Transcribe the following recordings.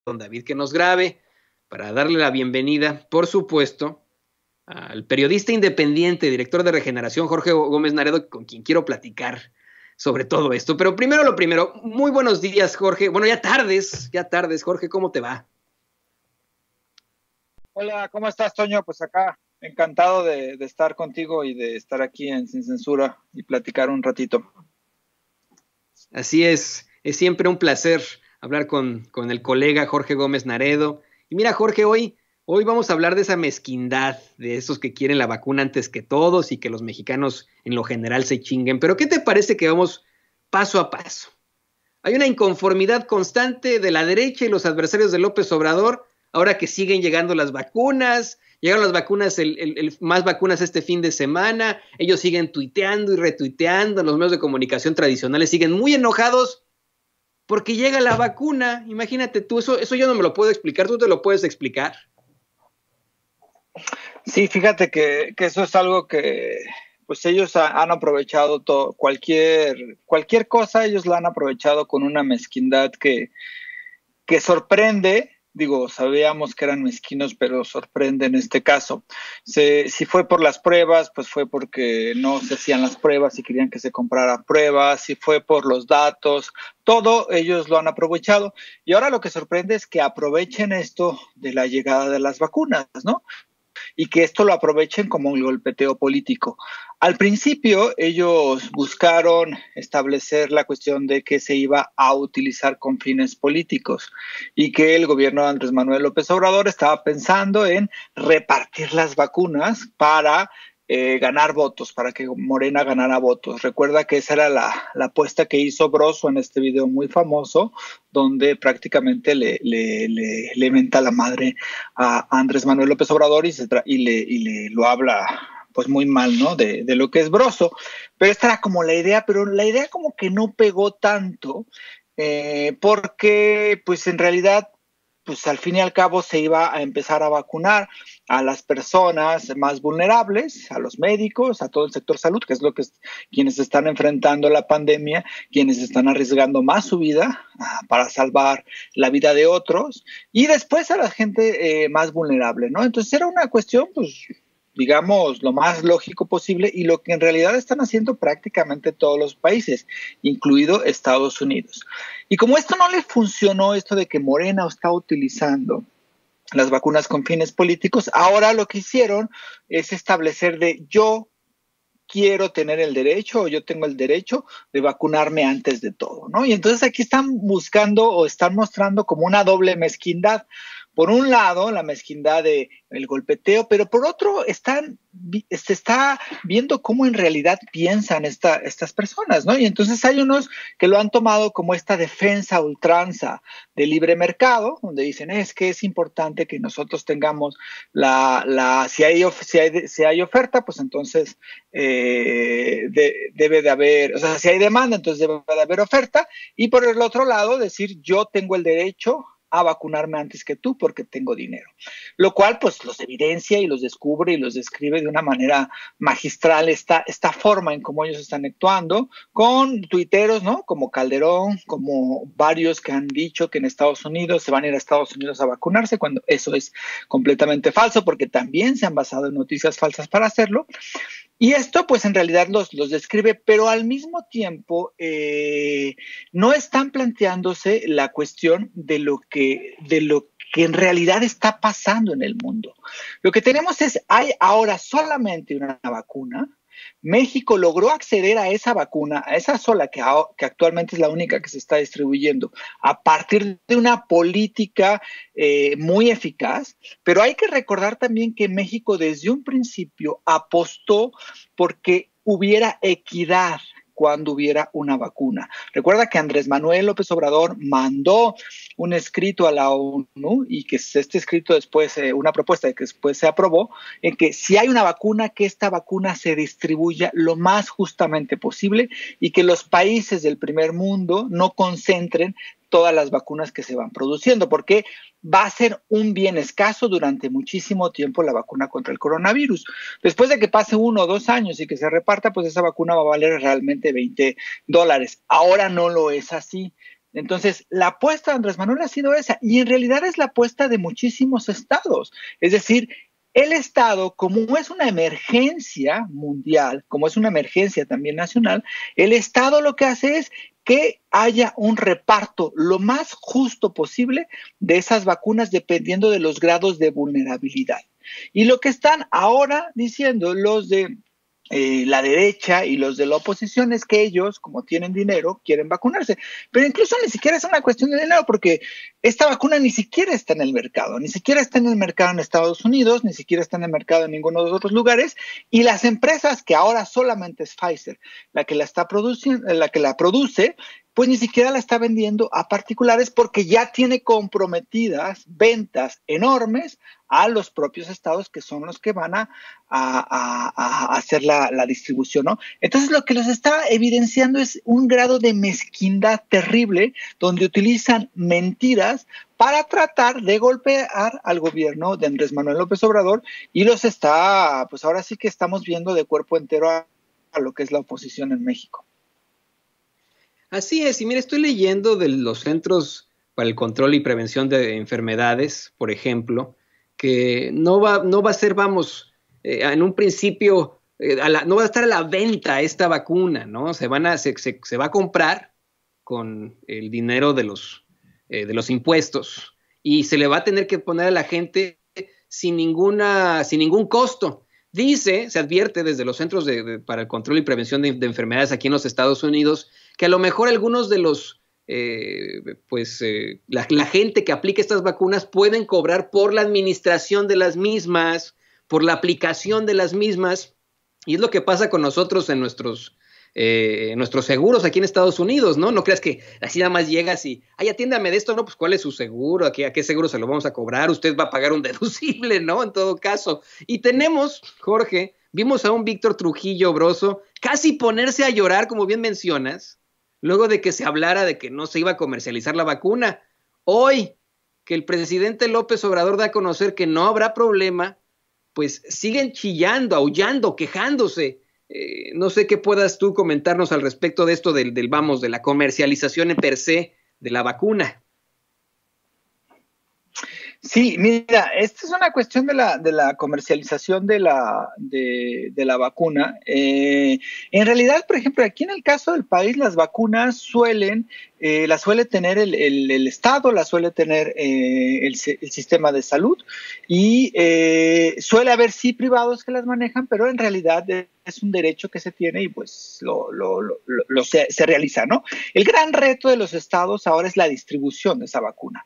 don David que nos grabe para darle la bienvenida, por supuesto, al periodista independiente, director de Regeneración, Jorge Gómez Naredo, con quien quiero platicar sobre todo esto. Pero primero lo primero, muy buenos días, Jorge. Bueno, ya tardes, Jorge, ¿cómo te va? Hola, ¿cómo estás, Toño? Pues acá, encantado de estar contigo y de estar aquí en Sin Censura y platicar un ratito. Así es siempre un placer hablar con el colega Jorge Gómez Naredo. Y mira, Jorge, hoy vamos a hablar de esa mezquindad, de esos que quieren la vacuna antes que todos y que los mexicanos en lo general se chinguen. Pero ¿qué te parece que vamos paso a paso? Hay una inconformidad constante de la derecha y los adversarios de López Obrador, ahora que siguen llegando las vacunas. Llegaron las vacunas, más vacunas este fin de semana. Ellos siguen tuiteando y retuiteando. Los medios de comunicación tradicionales siguen muy enojados porque llega la vacuna. Imagínate tú, eso yo no me lo puedo explicar. ¿Tú te lo puedes explicar? Sí, fíjate que eso es algo que pues ellos han aprovechado todo, cualquier cosa ellos la han aprovechado con una mezquindad que sorprende. Digo, sabíamos que eran mezquinos, pero sorprende en este caso. Si fue por las pruebas, pues fue porque no se hacían las pruebas y querían que se comprara pruebas. Si fue por los datos, todo ellos lo han aprovechado. Y ahora lo que sorprende es que aprovechen esto de la llegada de las vacunas, ¿no? Y que esto lo aprovechen como un golpeteo político. Al principio ellos buscaron establecer la cuestión de que se iba a utilizar con fines políticos y que el gobierno de Andrés Manuel López Obrador estaba pensando en repartir las vacunas para ganar votos, para que Morena ganara votos. Recuerda que esa era la apuesta que hizo Broso en este video muy famoso, donde prácticamente le menta la madre a Andrés Manuel López Obrador y le lo habla pues muy mal, ¿no? De lo que es Broso. Pero esta era como la idea, pero la idea como que no pegó tanto, porque pues en realidad pues al fin y al cabo se iba a empezar a vacunar a las personas más vulnerables, a los médicos, a todo el sector salud, que es lo que quienes están enfrentando la pandemia, quienes están arriesgando más su vida para salvar la vida de otros, y después a la gente más vulnerable, ¿no? Entonces era una cuestión, pues, digamos, lo más lógico posible y lo que en realidad están haciendo prácticamente todos los países, incluido Estados Unidos. Y como esto no le funcionó, esto de que Morena está utilizando las vacunas con fines políticos, ahora lo que hicieron es establecer de yo quiero tener el derecho o yo tengo el derecho de vacunarme antes de todo, ¿no? Y entonces aquí están buscando o están mostrando como una doble mezquindad. Por un lado, la mezquindad de el golpeteo, pero por otro se está viendo cómo en realidad piensan estas personas, ¿no? Y entonces hay unos que lo han tomado como esta defensa a ultranza del libre mercado, donde dicen es que es importante que nosotros tengamos si hay oferta, pues entonces debe de haber, o sea, si hay demanda, entonces debe de haber oferta, y por el otro lado decir yo tengo el derecho a vacunarme antes que tú porque tengo dinero. Lo cual pues los evidencia y los descubre y los describe de una manera magistral esta forma en cómo ellos están actuando con tuiteros, ¿no? Como Calderón, como varios que han dicho que en Estados Unidos se van a ir a Estados Unidos a vacunarse cuando eso es completamente falso porque también se han basado en noticias falsas para hacerlo. Y esto pues en realidad los describe, pero al mismo tiempo no están planteándose la cuestión de lo que en realidad está pasando en el mundo. Lo que tenemos hay ahora solamente una vacuna. México logró acceder a esa vacuna, a esa sola que actualmente es la única que se está distribuyendo, a partir de una política muy eficaz, pero hay que recordar también que México desde un principio apostó porque hubiera equidad cuando hubiera una vacuna. Recuerda que Andrés Manuel López Obrador mandó un escrito a la ONU y que este escrito después, una propuesta que después se aprobó, en que si hay una vacuna, que esta vacuna se distribuya lo más justamente posible y que los países del primer mundo no concentren todas las vacunas que se van produciendo, porque va a ser un bien escaso durante muchísimo tiempo la vacuna contra el coronavirus. Después de que pase 1 o 2 años y que se reparta, pues esa vacuna va a valer realmente $20. Ahora no lo es así. Entonces, la apuesta de Andrés Manuel ha sido esa, y en realidad es la apuesta de muchísimos estados. Es decir, el Estado, como es una emergencia mundial, como es una emergencia también nacional, el Estado lo que hace es que haya un reparto lo más justo posible de esas vacunas dependiendo de los grados de vulnerabilidad. Y lo que están ahora diciendo los de la derecha y los de la oposición es que ellos, como tienen dinero, quieren vacunarse. Pero incluso ni siquiera es una cuestión de dinero, porque esta vacuna ni siquiera está en el mercado, ni siquiera está en el mercado en Estados Unidos, ni siquiera está en el mercado en ninguno de los otros lugares, y las empresas, que ahora solamente es Pfizer la que la está produciendo, la que la produce, pues ni siquiera la está vendiendo a particulares porque ya tiene comprometidas ventas enormes a los propios estados, que son los que van a hacer la distribución, ¿no? Entonces lo que los está evidenciando es un grado de mezquindad terrible, donde utilizan mentiras para tratar de golpear al gobierno de Andrés Manuel López Obrador, y los está, pues ahora sí que estamos viendo de cuerpo entero a lo que es la oposición en México. Así es, y mira, estoy leyendo de los Centros para el Control y Prevención de Enfermedades, por ejemplo, que no va a ser, en un principio, no va a estar a la venta esta vacuna, ¿no? Se va a comprar con el dinero de los impuestos, y se le va a tener que poner a la gente sin ningún costo. Se advierte desde los Centros para el Control y Prevención de Enfermedades aquí en los Estados Unidos que a lo mejor algunos de la gente que aplica estas vacunas pueden cobrar por la administración de las mismas, por la aplicación de las mismas, y es lo que pasa con nosotros en nuestros seguros aquí en Estados Unidos, ¿no? No creas que así nada más llegas y, atiéndame de esto, ¿no? Pues ¿cuál es su seguro? ¿A qué seguro se lo vamos a cobrar? Usted va a pagar un deducible, ¿no? En todo caso. Y tenemos, Jorge, vimos a un Víctor Trujillo Broso casi ponerse a llorar, como bien mencionas, luego de que se hablara de que no se iba a comercializar la vacuna. Hoy, que el presidente López Obrador da a conocer que no habrá problema, pues siguen chillando, aullando, quejándose. No sé qué puedas tú comentarnos al respecto de esto de la comercialización en per se de la vacuna. Sí, mira, esta es una cuestión de la comercialización de la vacuna. En realidad, por ejemplo, aquí en el caso del país, las vacunas las suele tener el Estado, las suele tener el sistema de salud, y suele haber sí privados que las manejan, pero en realidad es un derecho que se tiene y pues se realiza, ¿no? El gran reto de los estados ahora es la distribución de esa vacuna.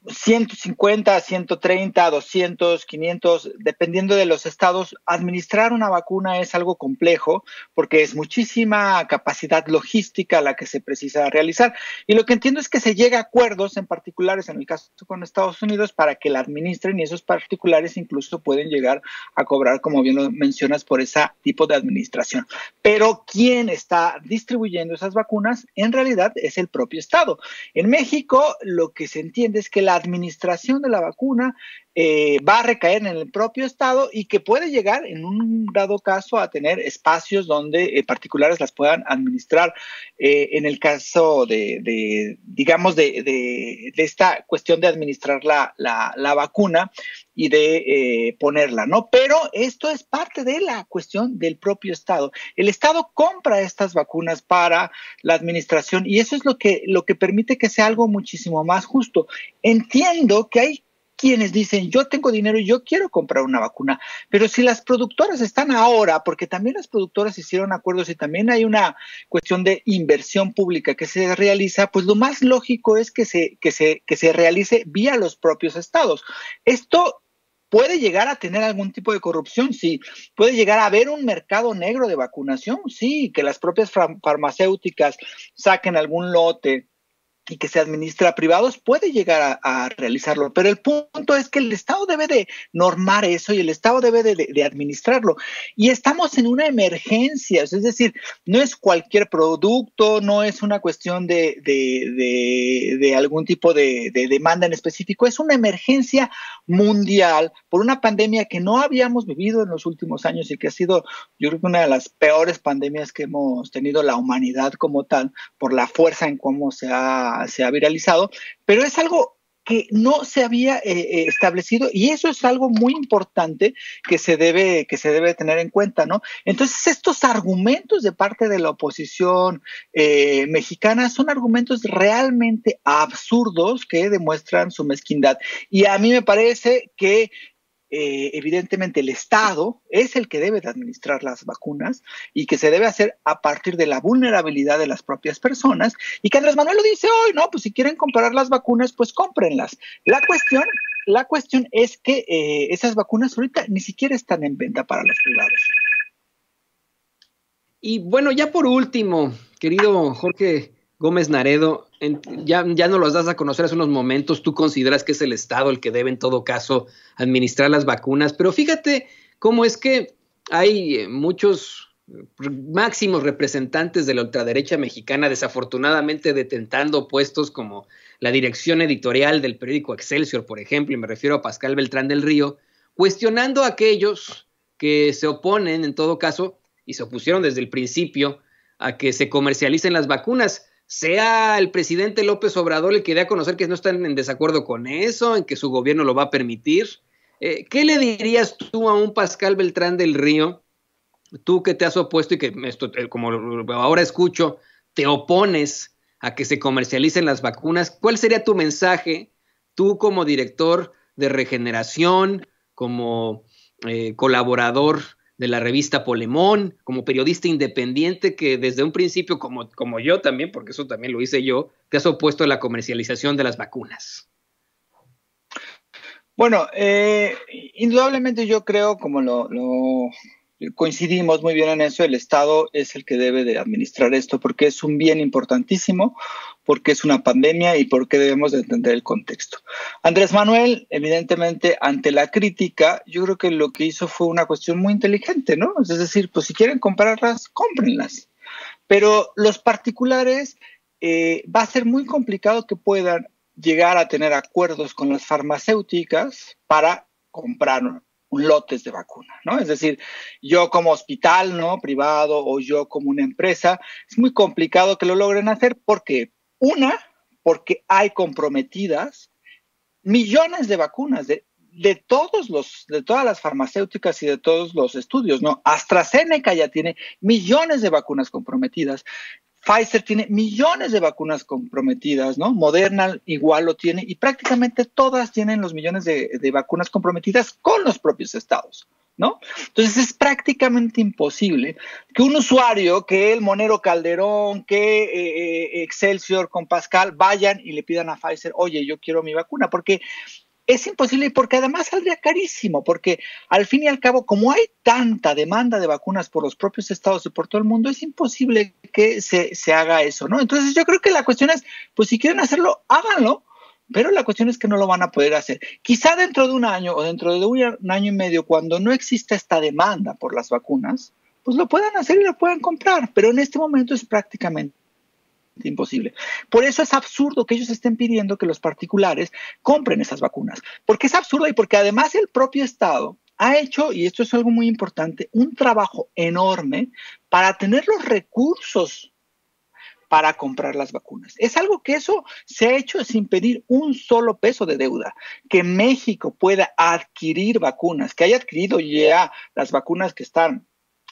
150, 130, 200, 500, dependiendo de los estados. Administrar una vacuna es algo complejo porque es muchísima capacidad logística la que se precisa realizar. Y lo que entiendo es que se llega a acuerdos en particulares, en el caso con Estados Unidos, para que la administren, y esos particulares incluso pueden llegar a cobrar, como bien lo mencionas, por ese tipo de administración. Pero quien está distribuyendo esas vacunas en realidad es el propio estado. En México, lo que se entiende es que la administración de la vacuna va a recaer en el propio estado, y que puede llegar en un dado caso a tener espacios donde particulares las puedan administrar, en el caso de esta cuestión de administrar la vacuna y de ponerla, ¿no? Pero esto es parte de la cuestión del propio estado. El estado compra estas vacunas para la administración, y eso es lo que permite que sea algo muchísimo más justo. Entiendo que hay quienes dicen, yo tengo dinero y yo quiero comprar una vacuna, pero si las productoras están ahora, porque también las productoras hicieron acuerdos y también hay una cuestión de inversión pública que se realiza, pues lo más lógico es que se realice vía los propios estados. Esto puede llegar a tener algún tipo de corrupción, sí. Puede llegar a haber un mercado negro de vacunación, sí, que las propias farmacéuticas saquen algún lote y que se administra a privados, puede llegar a realizarlo, pero el punto es que el Estado debe de normar eso y el Estado debe de administrarlo. Y estamos en una emergencia, es decir, no es cualquier producto, no es una cuestión de algún tipo de demanda en específico, es una emergencia mundial por una pandemia que no habíamos vivido en los últimos años y que ha sido, yo creo que una de las peores pandemias que hemos tenido la humanidad como tal, por la fuerza en cómo se ha viralizado, pero es algo que no se había establecido y eso es algo muy importante que se debe tener en cuenta, ¿no? Entonces, estos argumentos de parte de la oposición mexicana son argumentos realmente absurdos que demuestran su mezquindad. Y a mí me parece que evidentemente el Estado es el que debe de administrar las vacunas y que se debe hacer a partir de la vulnerabilidad de las propias personas y que Andrés Manuel lo dice hoy, no, pues si quieren comprar las vacunas, pues cómprenlas. La cuestión es que esas vacunas ahorita ni siquiera están en venta para los privados. Y bueno, ya por último, querido Jorge Gómez Naredo, ya nos los das a conocer hace unos momentos, tú consideras que es el Estado el que debe en todo caso administrar las vacunas, pero fíjate cómo es que hay muchos máximos representantes de la ultraderecha mexicana desafortunadamente detentando puestos como la dirección editorial del periódico Excelsior, por ejemplo, y me refiero a Pascal Beltrán del Río, cuestionando a aquellos que se oponen en todo caso y se opusieron desde el principio a que se comercialicen las vacunas. Sea el presidente López Obrador el que dé a conocer que no están en desacuerdo con eso, en que su gobierno lo va a permitir. ¿Qué le dirías tú a un Pascal Beltrán del Río, tú que te has opuesto y que esto, como ahora escucho, te opones a que se comercialicen las vacunas? ¿Cuál sería tu mensaje, tú como director de Regeneración, como colaborador de la revista Polemón, como periodista independiente que desde un principio, como yo también, porque eso también lo hice yo, te has opuesto a la comercialización de las vacunas? Bueno, indudablemente yo creo, como lo coincidimos muy bien en eso, el Estado es el que debe de administrar esto porque es un bien importantísimo, porque es una pandemia y porque debemos de entender el contexto. Andrés Manuel, evidentemente, ante la crítica, yo creo que lo que hizo fue una cuestión muy inteligente, ¿no? Es decir, pues si quieren comprarlas, cómprenlas. Pero los particulares va a ser muy complicado que puedan llegar a tener acuerdos con las farmacéuticas para comprar un lotes de vacuna, ¿no? Es decir, yo como hospital, ¿no? Privado o yo como una empresa, es muy complicado que lo logren hacer porque hay comprometidas millones de vacunas de todas las farmacéuticas y de todos los estudios, ¿no? AstraZeneca ya tiene millones de vacunas comprometidas. Pfizer tiene millones de vacunas comprometidas, ¿no? Moderna igual lo tiene y prácticamente todas tienen los millones de vacunas comprometidas con los propios estados, ¿no? Entonces es prácticamente imposible que un usuario, que el Monero Calderón, que Excelsior con Pascal vayan y le pidan a Pfizer, oye, yo quiero mi vacuna, porque es imposible y porque además saldría carísimo, porque al fin y al cabo, como hay tanta demanda de vacunas por los propios estados y por todo el mundo, es imposible que se haga eso, ¿no? Entonces yo creo que la cuestión es, pues si quieren hacerlo, háganlo, pero la cuestión es que no lo van a poder hacer. Quizá dentro de un año o dentro de un año y medio, cuando no exista esta demanda por las vacunas, pues lo puedan hacer y lo puedan comprar, pero en este momento es prácticamente imposible. Por eso es absurdo que ellos estén pidiendo que los particulares compren esas vacunas, porque es absurdo y porque además el propio Estado ha hecho, y esto es algo muy importante, un trabajo enorme para tener los recursos para comprar las vacunas. Es algo que eso se ha hecho sin pedir un solo peso de deuda, que México pueda adquirir vacunas, que haya adquirido ya las vacunas que están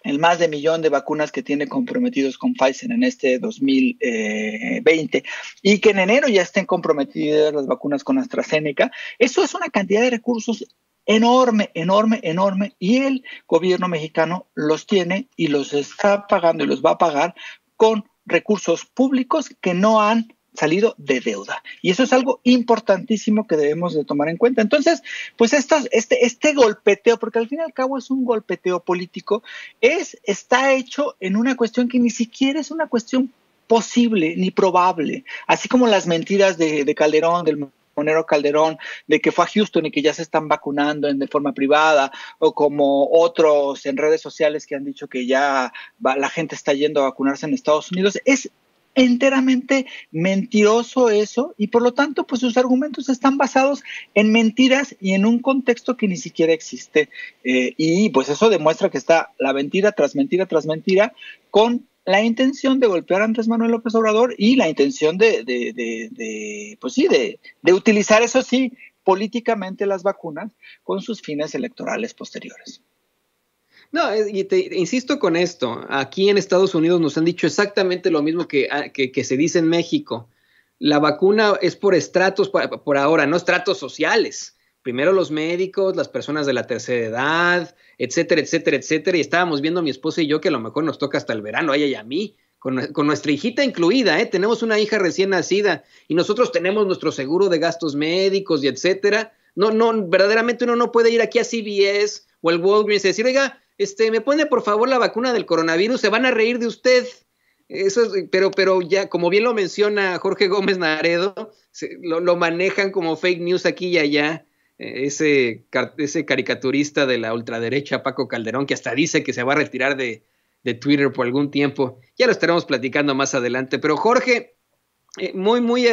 el más de 1 millón de vacunas que tiene comprometidos con Pfizer en este 2020 y que en enero ya estén comprometidas las vacunas con AstraZeneca. Eso es una cantidad de recursos enorme, enorme, enorme y el gobierno mexicano los tiene y los está pagando y los va a pagar con recursos públicos que no han salido de deuda. Y eso es algo importantísimo que debemos de tomar en cuenta. Entonces, pues este golpeteo, porque al fin y al cabo es un golpeteo político, está hecho en una cuestión que ni siquiera es una cuestión posible ni probable, así como las mentiras de Calderón, del Monero Calderón, de que fue a Houston y que ya se están vacunando de forma privada, o como otros en redes sociales que han dicho que ya la gente está yendo a vacunarse en Estados Unidos. Es enteramente mentiroso eso, y por lo tanto pues sus argumentos están basados en mentiras y en un contexto que ni siquiera existe, y pues eso demuestra que está la mentira tras mentira tras mentira, con la intención de golpear a Andrés Manuel López Obrador y la intención de utilizar, eso sí, políticamente las vacunas con sus fines electorales posteriores. No, y te insisto con esto. Aquí en Estados Unidos nos han dicho exactamente lo mismo que se dice en México. La vacuna es por estratos, por ahora, no estratos sociales. Primero los médicos, las personas de la tercera edad, etcétera, etcétera, etcétera. Y estábamos viendo mi esposa y yo que a lo mejor nos toca hasta el verano, a ella y a mí, con nuestra hijita incluida, ¿eh? Tenemos una hija recién nacida y nosotros tenemos nuestro seguro de gastos médicos y etcétera. No, verdaderamente uno no puede ir aquí a CVS o el Walgreens y decir, oiga, me pone por favor la vacuna del coronavirus, se van a reír de usted. Eso es, pero ya, como bien lo menciona Jorge Gómez Naredo, lo manejan como fake news aquí y allá. Ese caricaturista de la ultraderecha, Paco Calderón, que hasta dice que se va a retirar de Twitter por algún tiempo. Ya lo estaremos platicando más adelante. Pero Jorge, muy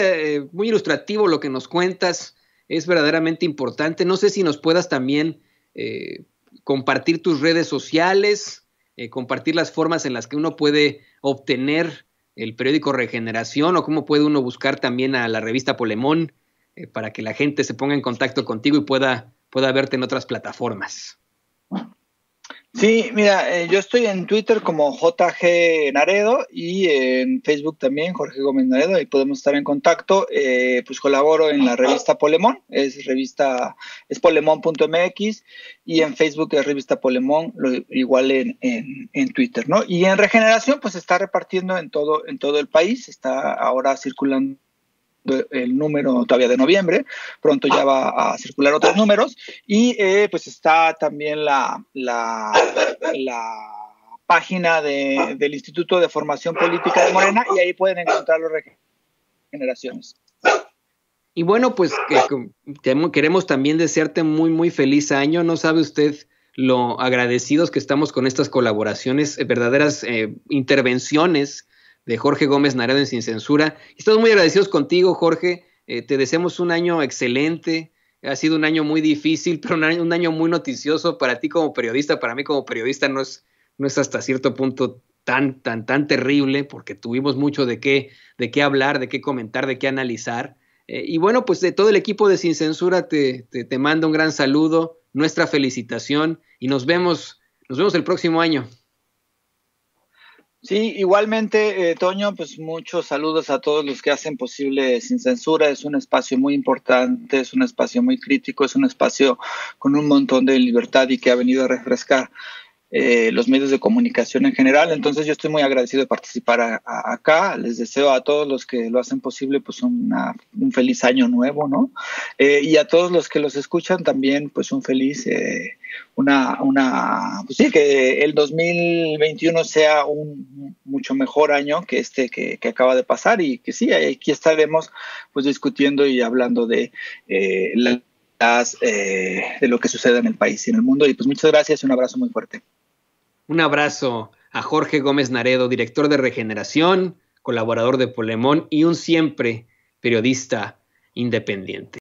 ilustrativo lo que nos cuentas, es verdaderamente importante. No sé si nos puedas también compartir tus redes sociales, compartir las formas en las que uno puede obtener el periódico Regeneración, o cómo puede uno buscar también a la revista Polemón, para que la gente se ponga en contacto contigo y pueda verte en otras plataformas. Sí, mira, yo estoy en Twitter como JG Naredo y en Facebook también, Jorge Gómez Naredo, ahí podemos estar en contacto. Pues colaboro en la revista Polemón, es polemón.mx, y en Facebook es revista Polemón, igual en Twitter, ¿no? Y en Regeneración pues está repartiendo en todo el país, está ahora circulando el número todavía de noviembre, pronto ya va a circular otros números, y pues está también la página del Instituto de Formación Política de Morena, y ahí pueden encontrar las Regeneraciones. Y bueno, pues queremos también desearte muy, muy feliz año. No sabe usted lo agradecidos que estamos con estas colaboraciones, verdaderas intervenciones de Jorge Gómez Naredo en Sin Censura. Estamos muy agradecidos contigo, Jorge. Te deseamos un año excelente. Ha sido un año muy difícil, pero un año muy noticioso para ti como periodista. Para mí como periodista no es hasta cierto punto tan terrible, porque tuvimos mucho de qué hablar, de qué comentar, de qué analizar. Y bueno, pues de todo el equipo de Sin Censura te mando un gran saludo, nuestra felicitación, y nos vemos el próximo año. Sí, igualmente, Toño, pues muchos saludos a todos los que hacen posible Sin Censura. Es un espacio muy importante, es un espacio muy crítico, es un espacio con un montón de libertad y que ha venido a refrescar los medios de comunicación en general. Entonces yo estoy muy agradecido de participar acá. Les deseo a todos los que lo hacen posible pues un feliz año nuevo, ¿no? Y a todos los que los escuchan también pues un feliz, pues sí, que el 2021 sea un mucho mejor año que que acaba de pasar, y que sí, aquí estaremos pues discutiendo y hablando de de lo que sucede en el país y en el mundo. Y pues muchas gracias y un abrazo muy fuerte. Un abrazo a Jorge Gómez Naredo, director de Regeneración, colaborador de Polemón y un siempre periodista independiente.